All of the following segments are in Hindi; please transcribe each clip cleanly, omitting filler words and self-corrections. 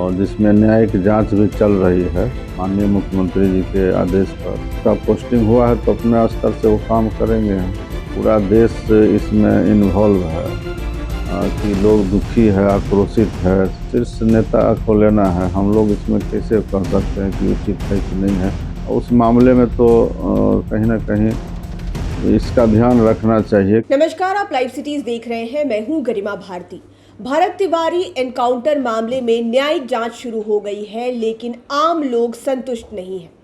और जिसमें न्यायिक जांच भी चल रही है माननीय मुख्यमंत्री जी के आदेश पर। उसका पोस्टिंग हुआ है तो अपने स्तर से वो काम करेंगे। पूरा देश इसमें इन्वॉल्व है कि लोग दुखी है, आक्रोशित है। शीर्ष नेता को लेना है, हम लोग इसमें कैसे कह सकते हैं कि उचित है कि नहीं है। उस मामले में तो कहीं ना कहीं इसका ध्यान रखना चाहिए। नमस्कार, आप लाइव सिटीज देख रहे हैं। मैं हूं गरिमा भारती। भरत तिवारी एनकाउंटर मामले में न्यायिक जांच शुरू हो गई है, लेकिन आम लोग संतुष्ट नहीं हैं।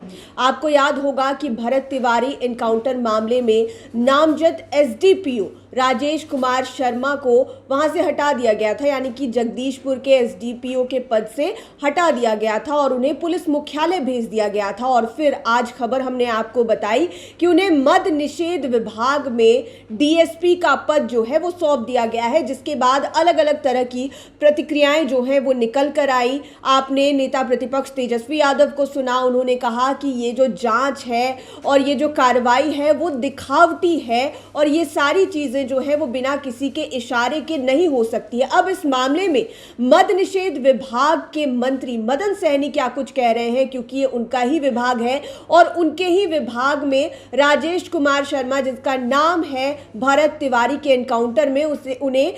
आपको याद होगा कि भरत तिवारी एनकाउंटर मामले में नामजद एसडीपीओ राजेश कुमार शर्मा को वहां से हटा दिया गया था, यानी कि जगदीशपुर के एसडीपीओ के पद से हटा दिया गया था और उन्हें पुलिस मुख्यालय भेज दिया गया था। और फिर आज खबर हमने आपको बताई कि उन्हें मद्य निषेध विभाग में डीएसपी का पद जो है वो सौंप दिया गया है, जिसके बाद अलग अलग तरह की प्रतिक्रियाएं जो है वो निकल कर आई। आपने नेता प्रतिपक्ष तेजस्वी यादव को सुना, उन्होंने कहा कि ये जो जांच है और ये जो कार्रवाई है वो दिखावटी है और ये सारी चीजें जो है वो बिना किसी के इशारे के नहीं हो सकती है। अब इस मामले में मद्य निषेध विभाग के मंत्री मदन सहनी क्या कुछ कह रहे हैं, क्योंकि ये उनका ही विभाग है और उनके ही विभाग में राजेश कुमार शर्मा, जिसका नाम है भरत तिवारी के एनकाउंटर में उन्हें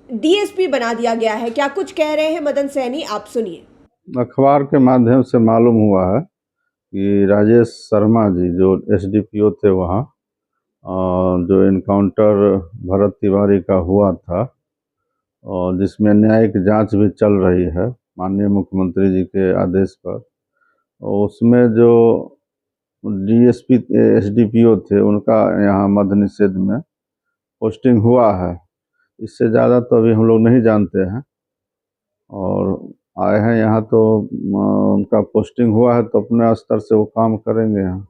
डीएसपी बना दिया गया है। क्या कुछ कह रहे हैं मदन सहनी, आप सुनिए। अखबार के माध्यम से मालूम हुआ है कि राजेश शर्मा जी जो एसडीपीओ थे वहाँ, जो इनकाउंटर भरत तिवारी का हुआ था और जिसमें न्यायिक जांच भी चल रही है माननीय मुख्यमंत्री जी के आदेश पर, उसमें जो डीएसपी एसडीपीओ थे उनका यहाँ मद्य निषेध में पोस्टिंग हुआ है। इससे ज़्यादा तो अभी हम लोग नहीं जानते हैं और आए हैं यहाँ तो उनका पोस्टिंग हुआ है तो अपने स्तर से वो काम करेंगे यहाँ।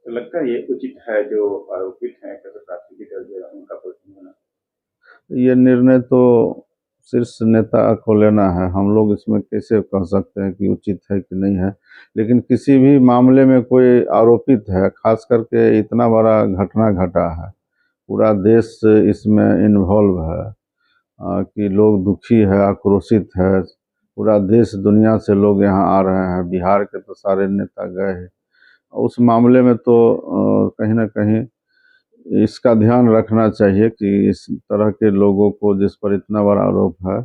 तो लगता है ये उचित है जो आरोपित हैं उनका पोस्टिंग होना? ये निर्णय तो शीर्ष नेता को लेना है, हम लोग इसमें कैसे कह सकते हैं कि उचित है कि नहीं है। लेकिन किसी भी मामले में कोई आरोपित है, खास करके इतना बड़ा घटना घटा है, पूरा देश इसमें इन्वॉल्व है कि लोग दुखी है, आक्रोशित है। पूरा देश दुनिया से लोग यहाँ आ रहे हैं, बिहार के तो सारे नेता गए हैं। उस मामले में तो कहीं ना कहीं इसका ध्यान रखना चाहिए कि इस तरह के लोगों को, जिस पर इतना बड़ा आरोप है,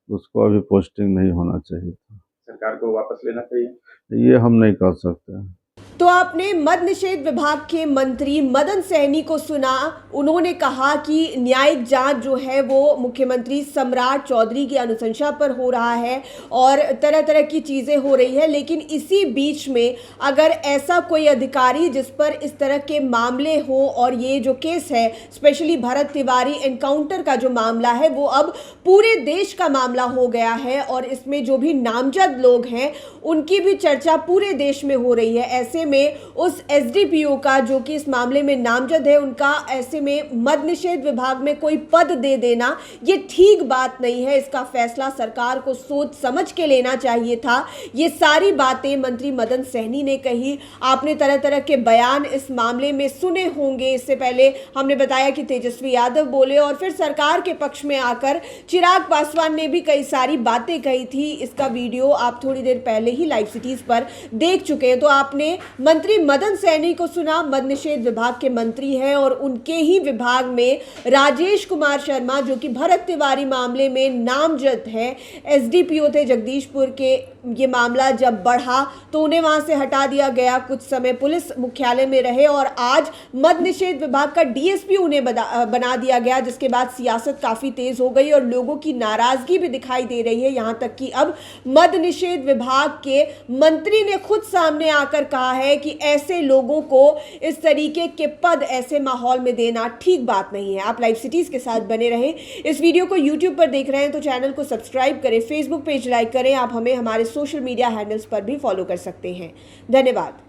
उसको अभी पोस्टिंग नहीं होना चाहिए था। सरकार को वापस लेना चाहिए, ये हम नहीं कह सकते हैं। तो आपने मद्य निषेध विभाग के मंत्री मदन सहनी को सुना, उन्होंने कहा कि न्यायिक जांच जो है वो मुख्यमंत्री सम्राट चौधरी की अनुशंसा पर हो रहा है और तरह तरह की चीज़ें हो रही है। लेकिन इसी बीच में अगर ऐसा कोई अधिकारी जिस पर इस तरह के मामले हो, और ये जो केस है स्पेशली भरत तिवारी एनकाउंटर का जो मामला है वो अब पूरे देश का मामला हो गया है और इसमें जो भी नामजद लोग हैं उनकी भी चर्चा पूरे देश में हो रही है। ऐसे में उस एसडीपीओ का जो कि इस मामले में नामजद है, उनका ऐसे में मद्य निषेध विभाग में कोई पद दे देना ये ठीक बात नहीं है। इसका फैसला सरकार को सोच समझ के लेना चाहिए था। ये सारी बातें मंत्री मदन सहनी ने कही। आपने तरह तरह के बयान इस मामले में सुने होंगे। इससे पहले हमने बताया कि तेजस्वी यादव बोले और फिर सरकार के पक्ष में आकर चिराग पासवान ने भी कई सारी बातें कही थी। इसका वीडियो आप थोड़ी देर पहले ही लाइव सिटीज पर देख चुके हैं। तो आपने मंत्री मदन सहनी को सुना, मद्य निषेध विभाग के मंत्री हैं और उनके ही विभाग में राजेश कुमार शर्मा जो कि भरत तिवारी मामले में नामजद है, एसडीपीओ थे जगदीशपुर के। ये मामला जब बढ़ा तो उन्हें वहां से हटा दिया गया, कुछ समय पुलिस मुख्यालय में रहे और आज मद्य निषेध विभाग का डीएसपी उन्हें बना दिया गया, जिसके बाद सियासत काफी तेज हो गई और लोगों की नाराजगी भी दिखाई दे रही है। यहां तक कि अब मद्य निषेध विभाग के मंत्री ने खुद सामने आकर कहा है कि ऐसे लोगों को इस तरीके के पद ऐसे माहौल में देना ठीक बात नहीं है। आप लाइव सिटीज के साथ बने रहें। इस वीडियो को यूट्यूब पर देख रहे हैं तो चैनल को सब्सक्राइब करें, फेसबुक पेज लाइक करें। आप हमें हमारे सोशल मीडिया हैंडल्स पर भी फॉलो कर सकते हैं। धन्यवाद।